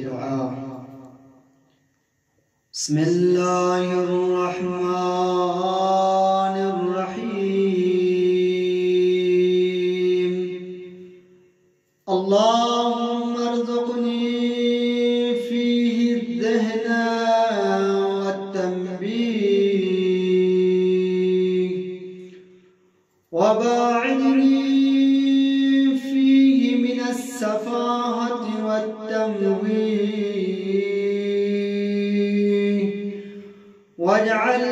دعاء. بسم الله الرحمن الرحيم. اللهم ارزقني فيه الذهن والتنبيه، وباعدني فيه من السفاهة والتمويه، واجعل